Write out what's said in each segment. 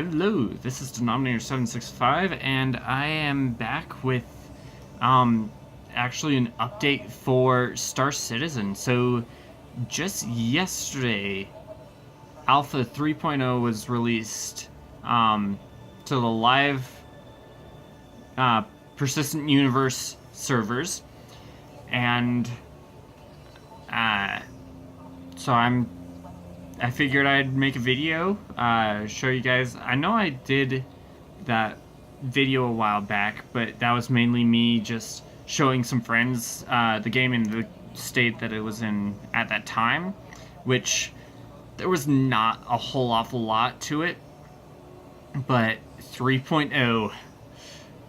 Hello, this is Denominator765, and I am back with, actually an update for Star Citizen. So, just yesterday, Alpha 3.0 was released, to the live, Persistent Universe servers, and, so I figured I'd make a video, show you guys. I know I did that video a while back, but that was mainly me just showing some friends the game in the state that it was in at that time, which there was not a whole awful lot to it. But 3.0,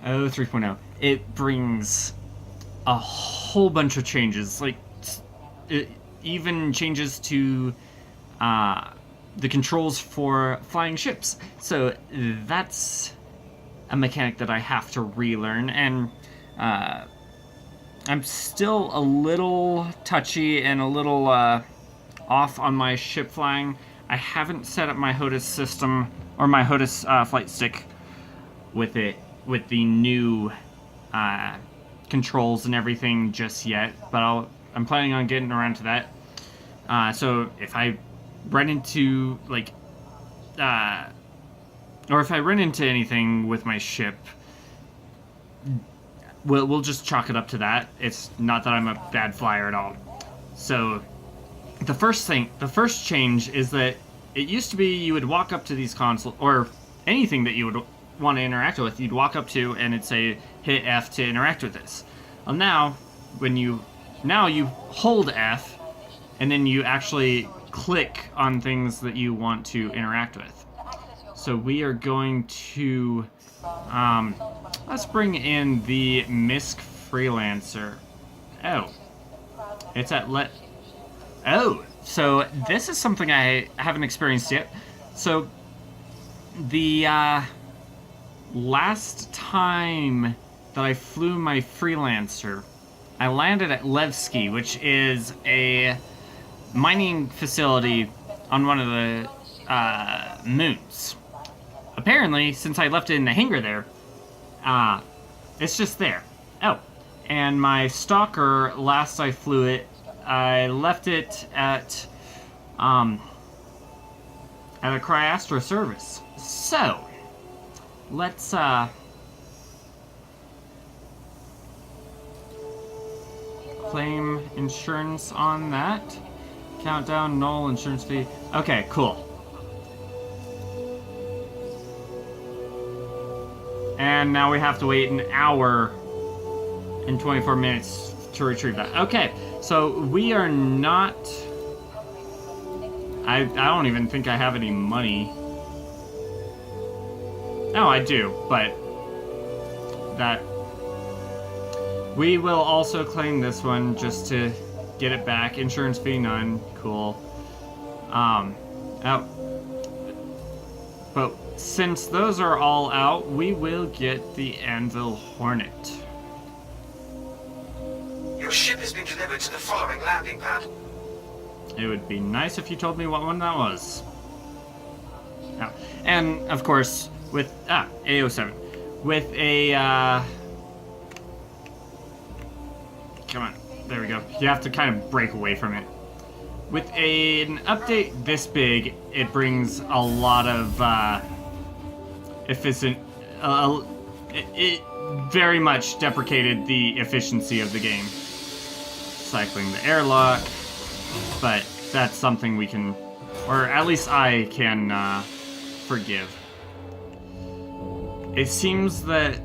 3.0, it brings a whole bunch of changes. Like, it even changes to the controls for flying ships. So that's a mechanic that I have to relearn, and I'm still a little touchy and a little off on my ship flying. I haven't set up my HOTAS system, or my HOTAS flight stick with the new controls and everything just yet, but I'm planning on getting around to that. So if I run into, like, or if I run into anything with my ship, we'll just chalk it up to that. It's not that I'm a bad flyer at all. So, the first change is that it used to be you would walk up to these consoles, or anything that you would want to interact with, you'd walk up to and it'd say, hit F to interact with this. Well, now you hold F, and then you actually click on things that you want to interact with. So we are going to, let's bring in the MISC Freelancer. Oh, it's at oh, so this is something I haven't experienced yet. So the last time that I flew my Freelancer, I landed at Levski, which is a mining facility on one of the moons. Apparently, since I left it in the hangar there, it's just there. Oh, and my Stalker, last I flew it, I left it at a Cryastro service. So, let's claim insurance on that. Countdown, null, insurance fee. Okay, cool. And now we have to wait an hour and 24 minutes to retrieve that. Okay, so we are not... I don't even think I have any money. No, I do, but that... We will also claim this one just to get it back. Insurance fee, none. Cool. But since those are all out, we will get the Anvil Hornet. Your ship has been delivered to the following landing pad. It would be nice if you told me what one that was. Oh. And, of course, with... AO7. With a, Come on. There we go. You have to kind of break away from it. With an update this big, it brings a lot of, efficient... it very much deprecated the efficiency of the game. Cycling the airlock, but that's something we can, or at least I can, forgive. It seems that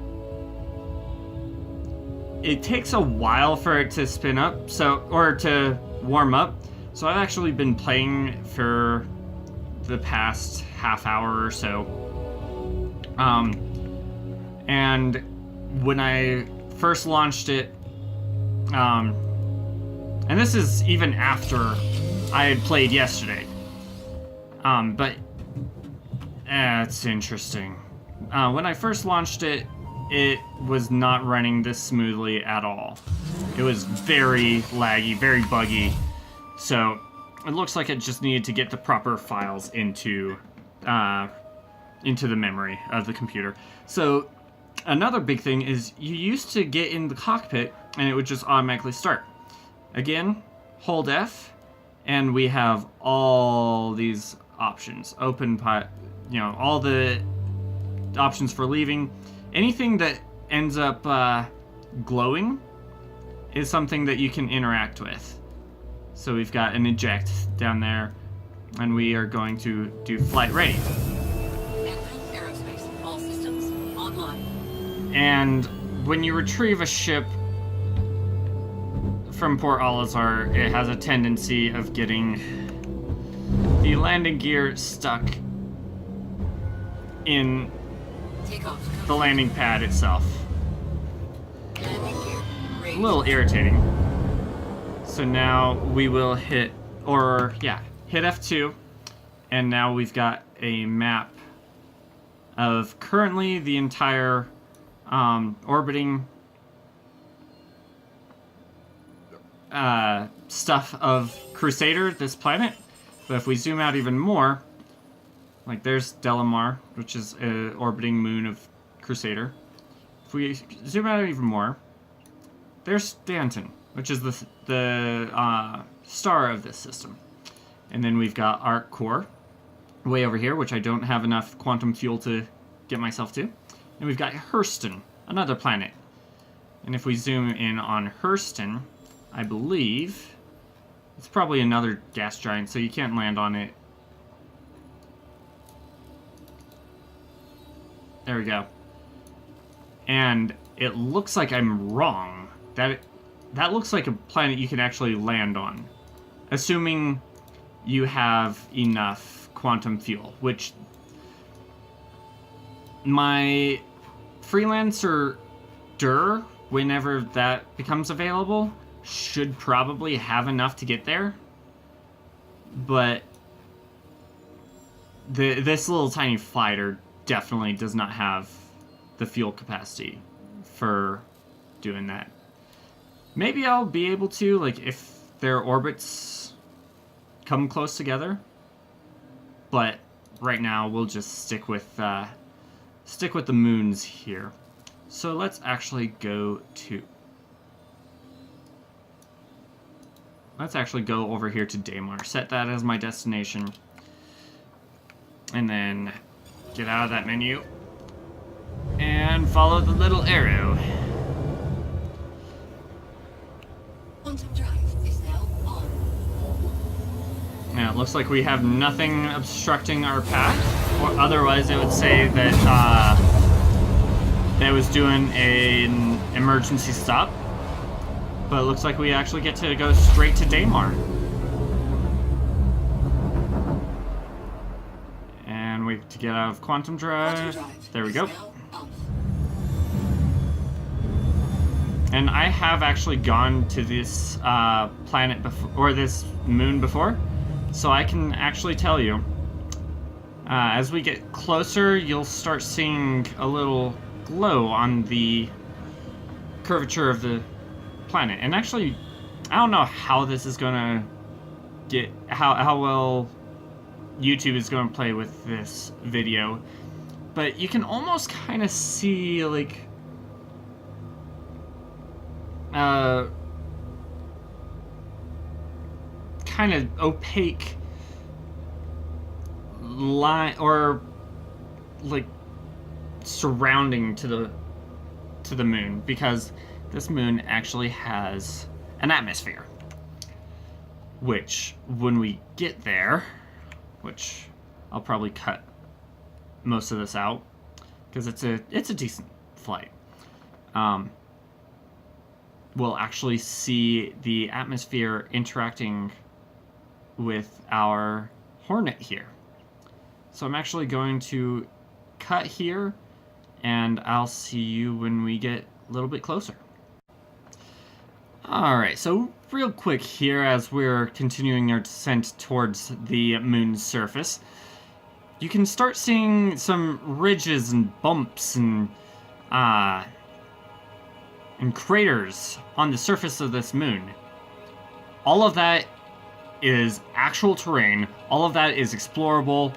it takes a while for it to spin up, or to warm up. So I've actually been playing for the past half hour or so. And when I first launched it, and this is even after I had played yesterday. But it's interesting. When I first launched it, it was not running this smoothly at all. It was very laggy, very buggy. So it looks like it just needed to get the proper files into into the memory of the computer. So another big thing is you used to get in the cockpit and it would just automatically start. Again, hold F, and we have all these options. Open, all the options for leaving. Anything that ends up glowing is something that you can interact with. So we've got an eject down there, and we are going to do flight ready. Aerospace, all systems online. And when you retrieve a ship from Port Olisar, it has a tendency of getting the landing gear stuck in the landing pad itself. A little irritating. So now we will hit F2, and now we've got a map of currently the entire orbiting stuff of Crusader, this planet. But if we zoom out even more, like there's Delamar, which is an orbiting moon of Crusader. If we zoom out even more, there's Stanton, which is the star of this system. And then we've got Arc Core way over here, which I don't have enough quantum fuel to get myself to. And we've got Hurston, another planet. And if we zoom in on Hurston, I believe it's probably another gas giant, so you can't land on it. There we go. And it looks like I'm wrong. That looks like a planet you can actually land on, assuming you have enough quantum fuel, which my Freelancer DUR, whenever that becomes available, should probably have enough to get there. But this little tiny fighter definitely does not have the fuel capacity for doing that. Maybe I'll be able to, like, if their orbits come close together. But right now we'll just stick with the moons here. So let's actually go over here to Daymar. Set that as my destination. And then get out of that menu. And follow the little arrow. Quantum drive is now on. Now it looks like we have nothing obstructing our path. Or otherwise it would say that that was doing an emergency stop. But it looks like we actually get to go straight to Daymar. And we have to get out of Quantum Drive. There we go. And I have actually gone to this planet before, or this moon before, so I can actually tell you. As we get closer, you'll start seeing a little glow on the curvature of the planet. And actually, I don't know how this is gonna get, how well YouTube is gonna play with this video, but you can almost kind of see, like, kind of opaque line, or like surrounding to the moon, because this moon actually has an atmosphere, which when we get there, which I'll probably cut most of this out because it's a decent flight, we'll actually see the atmosphere interacting with our Hornet here. So I'm actually going to cut here, and I'll see you when we get a little bit closer. Alright, so real quick here, as we're continuing our descent towards the moon's surface, you can start seeing some ridges and bumps and craters on the surface of this moon. All of that is actual terrain. All of that is explorable.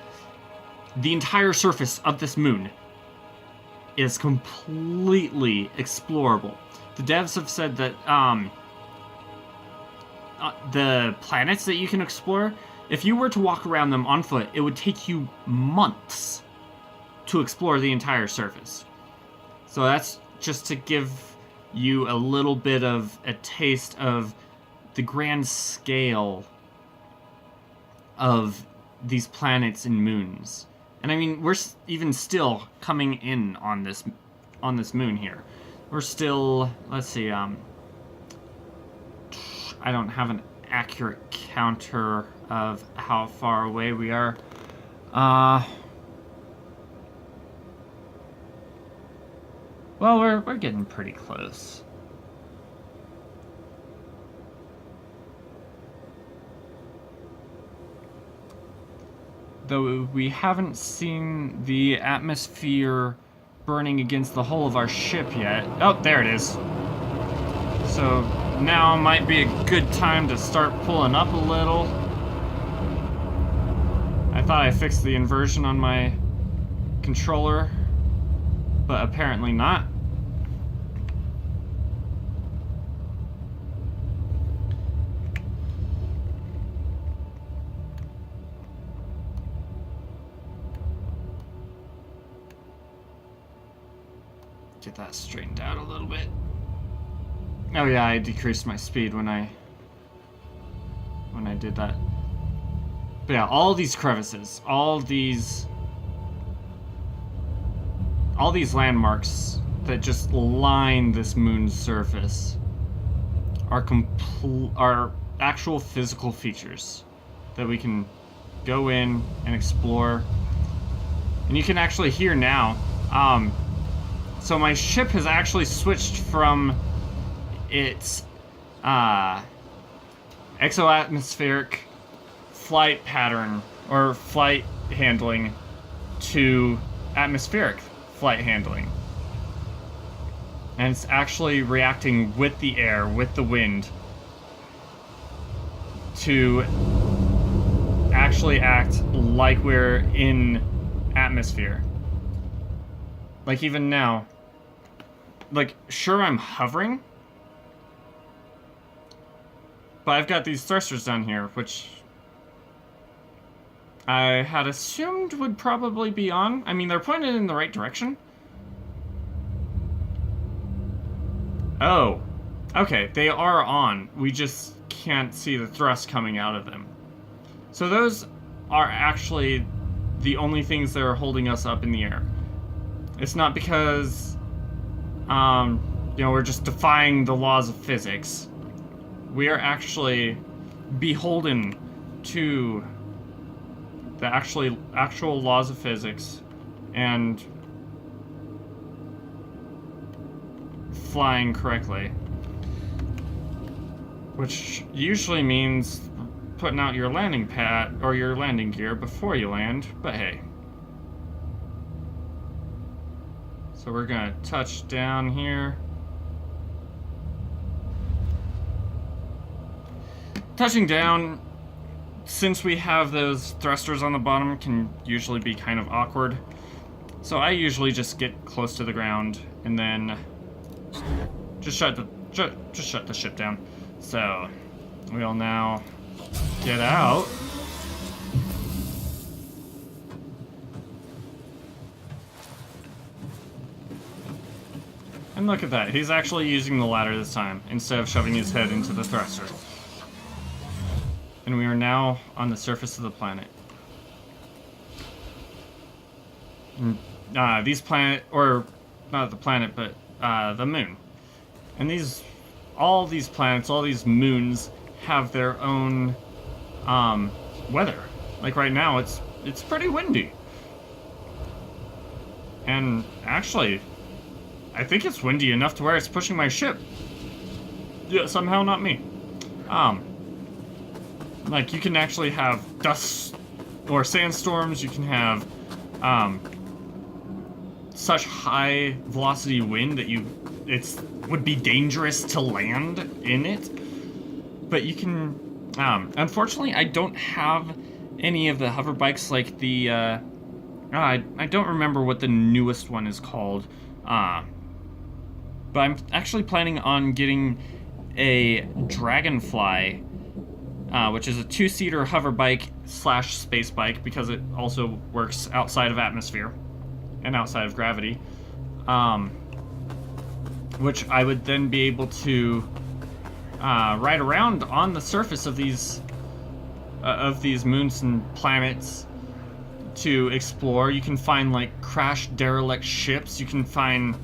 the entire surface of this moon is completely explorable. The devs have said that the planets that you can explore, if you were to walk around them on foot, it would take you months to explore the entire surface. So that's just to give you a little bit of a taste of the grand scale of these planets and moons. And I mean, we're even still coming in on this moon here. We're still, let's see, I don't have an accurate counter of how far away we are. Well, we're getting pretty close. Though we haven't seen the atmosphere burning against the hull of our ship yet. Oh, there it is. So now might be a good time to start pulling up a little. I thought I fixed the inversion on my controller, but apparently not. Get that straightened out a little bit. Oh yeah, I decreased my speed when I did that. But yeah, all these crevices, all these landmarks that just line this moon's surface are actual physical features that we can go in and explore. And you can actually hear now. So my ship has actually switched from its exoatmospheric flight pattern or flight handling to atmospheric flight handling. And it's actually reacting with the air, with the wind, to actually act like we're in atmosphere. Like even now, like sure I'm hovering, but I've got these thrusters down here, which I had assumed would probably be on. I mean, they're pointed in the right direction. Oh, okay, they are on. We just can't see the thrust coming out of them. So those are actually the only things that are holding us up in the air. It's not because, we're just defying the laws of physics. We are actually beholden to the actual laws of physics and flying correctly. Which usually means putting out your landing pad or your landing gear before you land, but hey. So we're gonna touch down here. Touching down, since we have those thrusters on the bottom, can usually be kind of awkward. So I usually just get close to the ground and then just shut the ship down. So we'll now get out. And look at that, he's actually using the ladder this time, instead of shoving his head into the thruster. And we are now on the surface of the planet. These planet, or not the planet, but the moon. And all these planets, all these moons have their own weather. Like right now, it's pretty windy. And actually, I think it's windy enough to where it's pushing my ship. Yeah, somehow not me. Like you can actually have dust or sandstorms. You can have such high velocity wind that would be dangerous to land in it. But you can, unfortunately, I don't have any of the hover bikes like the I don't remember what the newest one is called. But I'm actually planning on getting a Dragonfly, which is a 2-seater hover bike / space bike, because it also works outside of atmosphere and outside of gravity. Which I would then be able to ride around on the surface of these moons and planets to explore. You can find like crashed derelict ships. You can find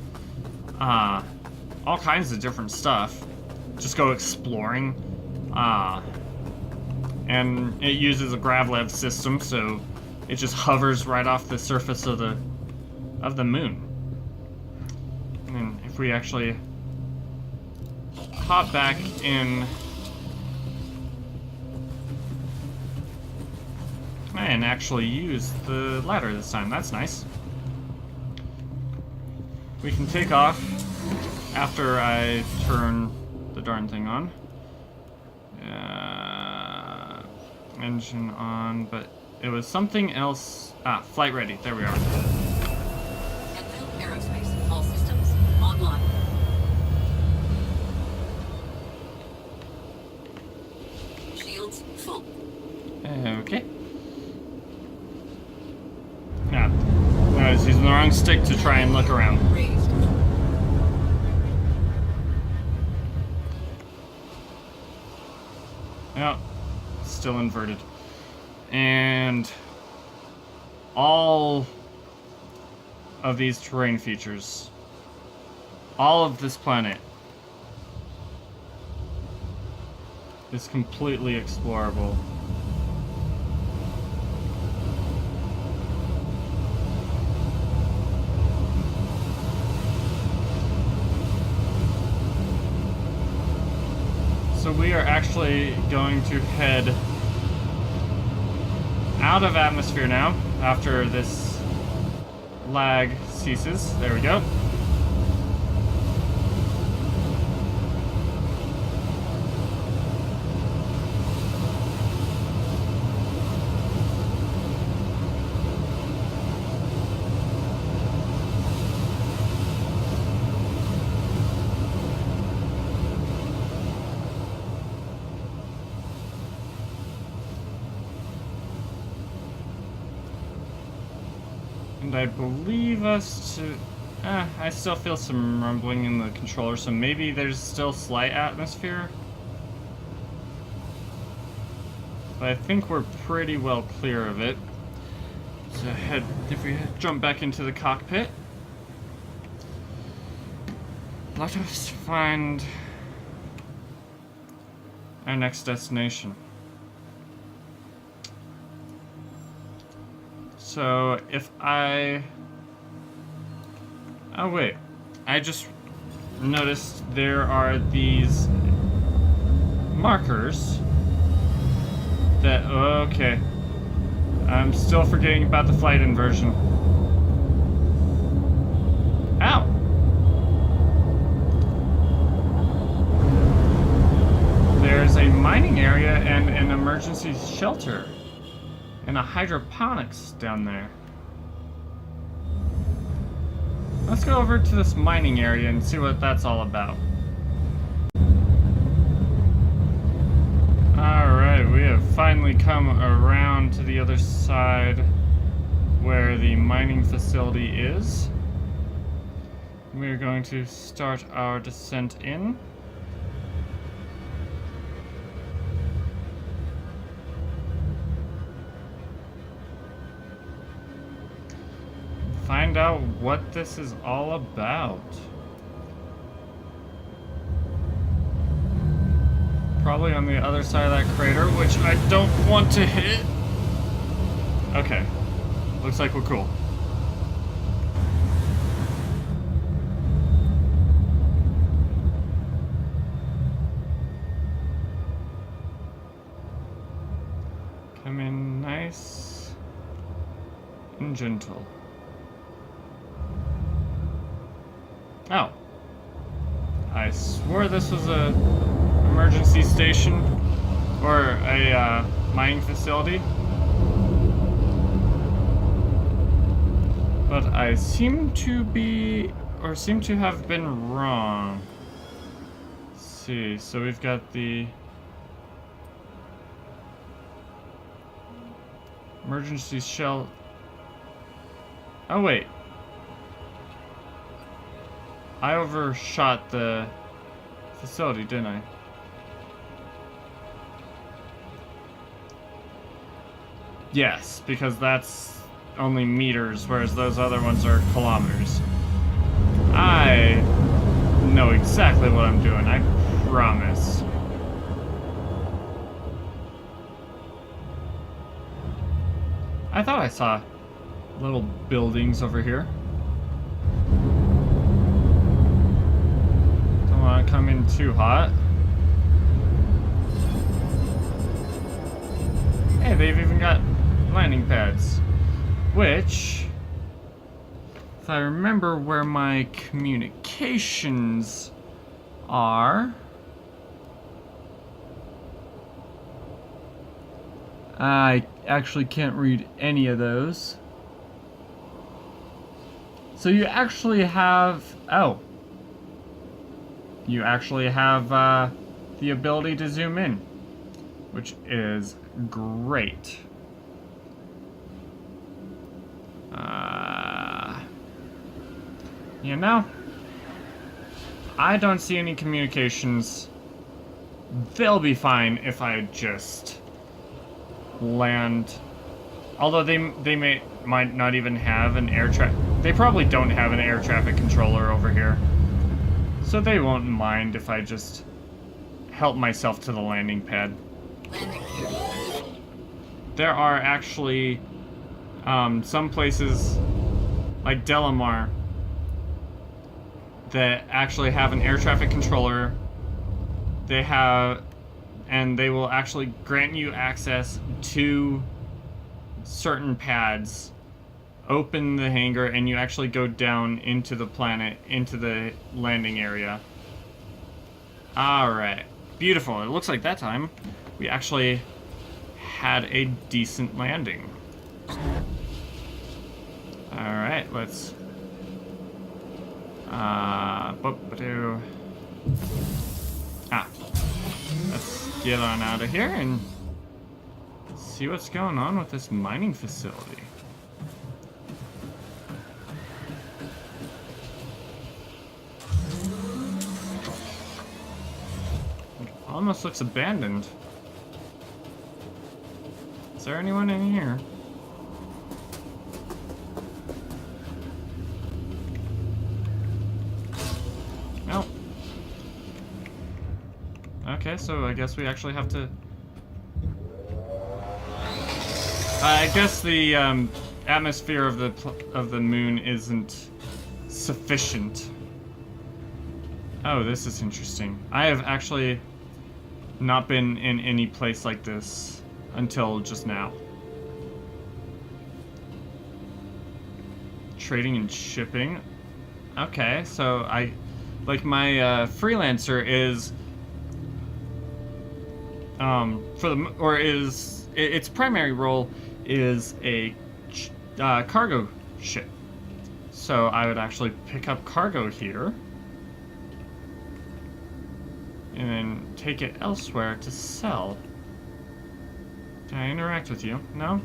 all kinds of different stuff. Just go exploring. And it uses a Gravlev system, so it just hovers right off the surface of the moon. And if we actually hop back in and actually use the ladder this time, that's nice. We can take off after I turn the darn thing on. Engine on, but it was something else. Flight ready. There we are. Enfield Aerospace, all systems online. Shields full. Okay. I was using the wrong stick to try and look around. Raised. Yep. Still inverted. And all of these terrain features, all of this planet is completely explorable. So we are actually going to head out of atmosphere now after this lag ceases. There we go. And I believe us to... I still feel some rumbling in the controller, so maybe there's still slight atmosphere. But I think we're pretty well clear of it. So if we jump back into the cockpit, let us find our next destination. So if I... Oh wait, I just noticed there are these markers that... Okay. I'm still forgetting about the flight inversion. Ow! There's a mining area and an emergency shelter. And a hydroponics down there. Let's go over to this mining area and see what that's all about. Alright, we have finally come around to the other side where the mining facility is. We're going to start our descent in. Find out what this is all about. Probably on the other side of that crater, which I don't want to hit. Okay. Looks like we're cool. Come in nice and gentle. Oh. I swore this was a emergency station or a mining facility. but I seem to have been wrong. Let's see, so we've got the emergency shell. Oh wait. I overshot the facility, didn't I? Yes, because that's only meters, whereas those other ones are kilometers. I know exactly what I'm doing, I promise. I thought I saw little buildings over here. Don't want to come in too hot. Hey, they've even got landing pads, which, if I remember where my communications are, I actually can't read any of those. So you actually have, you actually have the ability to zoom in, which is great. You know, I don't see any communications. They'll be fine if I just land. Although they might not even have an air traffic. They probably don't have an air traffic controller over here, so they won't mind if I just help myself to the landing pad. There are actually some places like Delamar that actually have an air traffic controller. They will actually grant you access to certain pads, open the hangar, and you actually go down into the planet, into the landing area. Alright, beautiful. It looks like that time we actually had a decent landing. Alright, let's let's get on out of here and see what's going on with this mining facility. It almost looks abandoned. Is there anyone in here? Nope. Okay, so I guess we actually have to... I guess the atmosphere of the moon isn't sufficient. Oh, this is interesting. I have actually not been in any place like this until just now. Trading and shipping. Okay, so my freelancer is its primary role is a cargo ship. So I would actually pick up cargo here and then take it elsewhere to sell. Can I interact with you? No?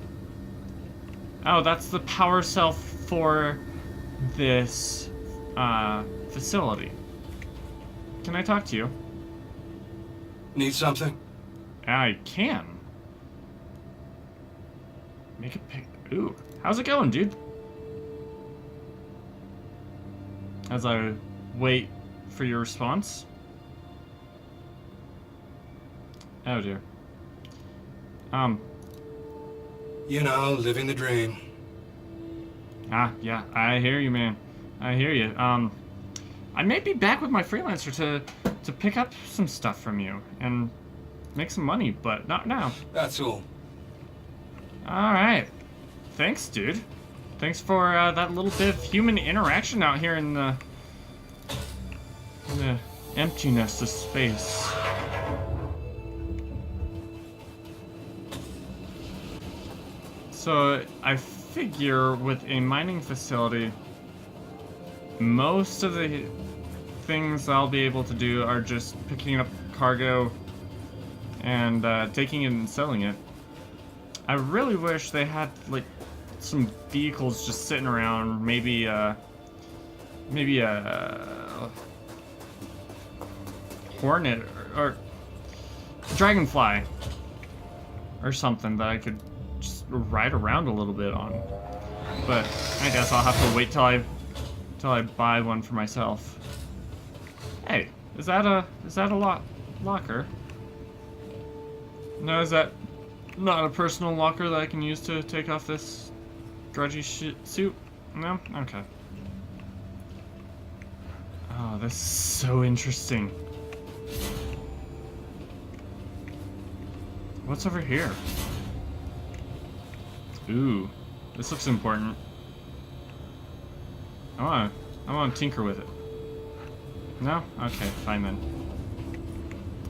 Oh, that's the power cell for this facility. Can I talk to you? Need something? I can. Make a pic. Ooh, how's it going, dude? As I wait for your response. Oh dear. You know, living the dream. Yeah, I hear you, man. I hear you. I may be back with my freelancer to pick up some stuff from you and make some money, but not now. That's all. Alright. Thanks, dude. Thanks for that little bit of human interaction out here in the emptiness of space. So I figure with a mining facility, most of the things I'll be able to do are just picking up cargo and taking it and selling it. I really wish they had like some vehicles just sitting around, maybe a Hornet or Dragonfly or something that I could just ride around a little bit on. But I guess I'll have to wait till I buy one for myself. Hey, is that a locker? No, is that not a personal locker that I can use to take off this grudgy suit? No? Okay. Oh, this is so interesting. What's over here? Ooh, this looks important. I wanna tinker with it. No? Okay, fine then.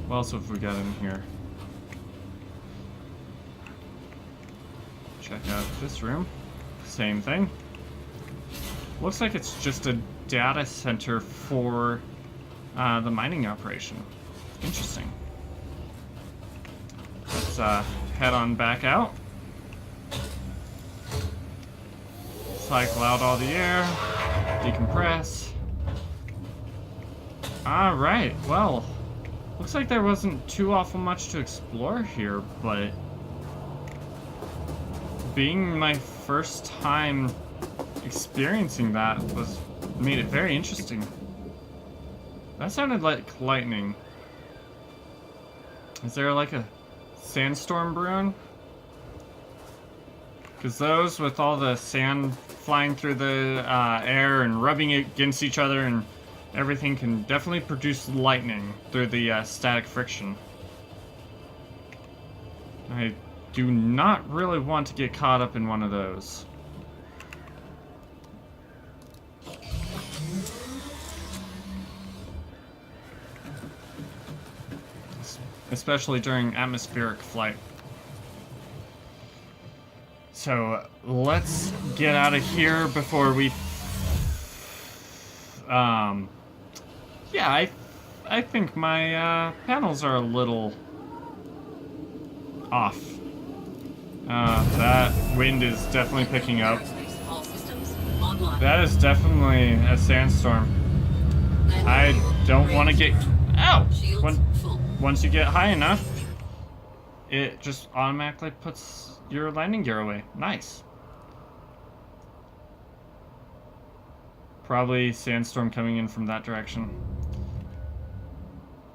What else have we got in here? Check out this room. Same thing. Looks like it's just a data center for the mining operation. Interesting. Let's head on back out. Cycle out all the air. Decompress. Alright, well, looks like there wasn't too awful much to explore here, but being my first time experiencing that made it very interesting. That sounded like lightning. Is there like a sandstorm brewing? Because those with all the sand flying through the air and rubbing against each other and everything can definitely produce lightning through the static friction. I do not really want to get caught up in one of those. Especially during atmospheric flight. So let's get out of here before we yeah, I think my panels are a little off. That wind is definitely picking up. All systems online. That is definitely a sandstorm. I don't want to get... Ow! Shields full. Once you get high enough, it just automatically puts your landing gear away. Nice. Probably sandstorm coming in from that direction.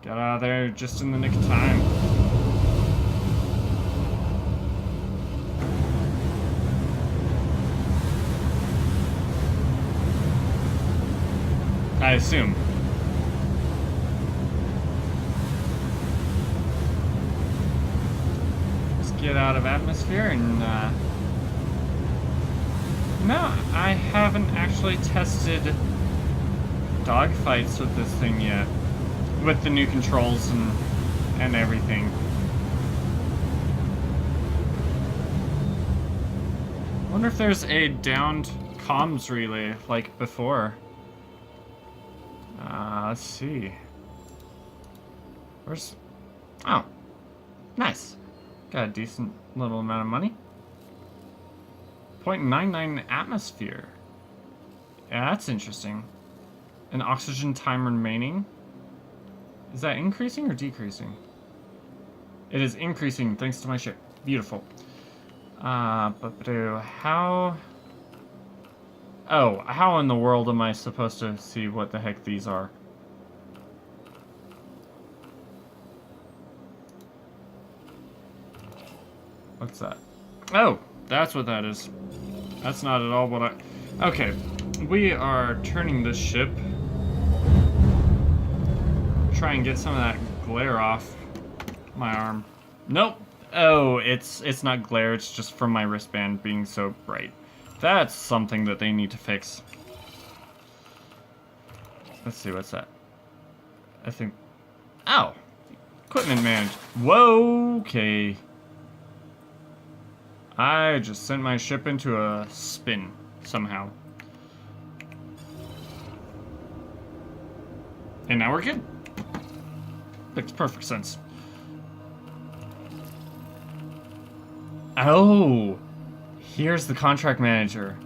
Got out of there just in the nick of time. I assume. Let's get out of atmosphere and no, I haven't actually tested dogfights with this thing yet. With the new controls and everything. Wonder if there's a downed comms relay like before. Let's see. Where's... Oh. Nice. Got a decent little amount of money. 0.99 atmosphere. Yeah, that's interesting. An oxygen time remaining. Is that increasing or decreasing? It is increasing thanks to my ship. Beautiful. But how... Oh, how in the world am I supposed to see what the heck these are? What's that? Oh, that's what that is. That's not at all what I... Okay, we are turning this ship. Try and get some of that glare off my arm. Nope. Oh, it's not glare, it's just from my wristband being so bright. That's something that they need to fix. Let's see, what's that? I think... Ow! Equipment managed. Whoa, okay. I just sent my ship into a spin somehow. And now we're good. Makes perfect sense. Oh, here's the contract manager.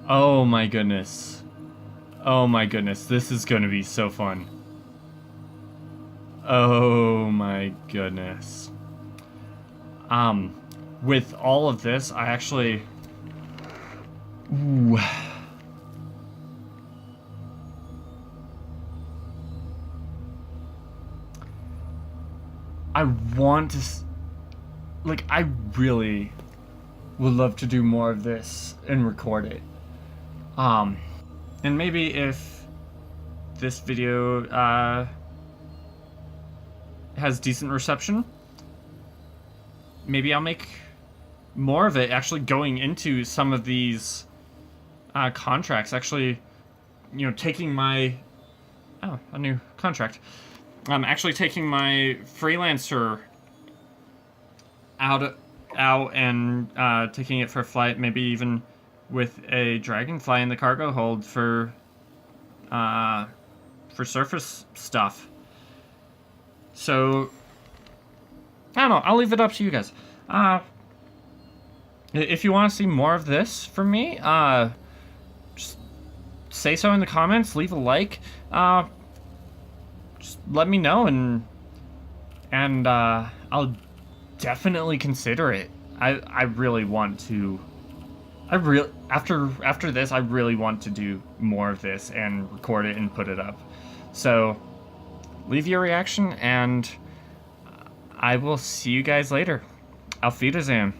Oh my goodness. Oh my goodness, this is gonna be so fun. Oh my goodness. With all of this, I actually... Ooh. I want to... Like, I really would love to do more of this and record it. And maybe if this video, has decent reception, maybe I'll make more of it, actually going into some of these contracts, actually, you know, taking my... Oh, a new contract. Actually taking my freelancer out and taking it for a flight, maybe even with a dragonfly in the cargo hold for surface stuff. So, I don't know, I'll leave it up to you guys. If you want to see more of this from me, just say so in the comments, leave a like, just let me know, and I'll definitely consider it. I really want to. After this, I really want to do more of this and record it and put it up. So, leave your reaction, and I will see you guys later. Auf Wiedersehen.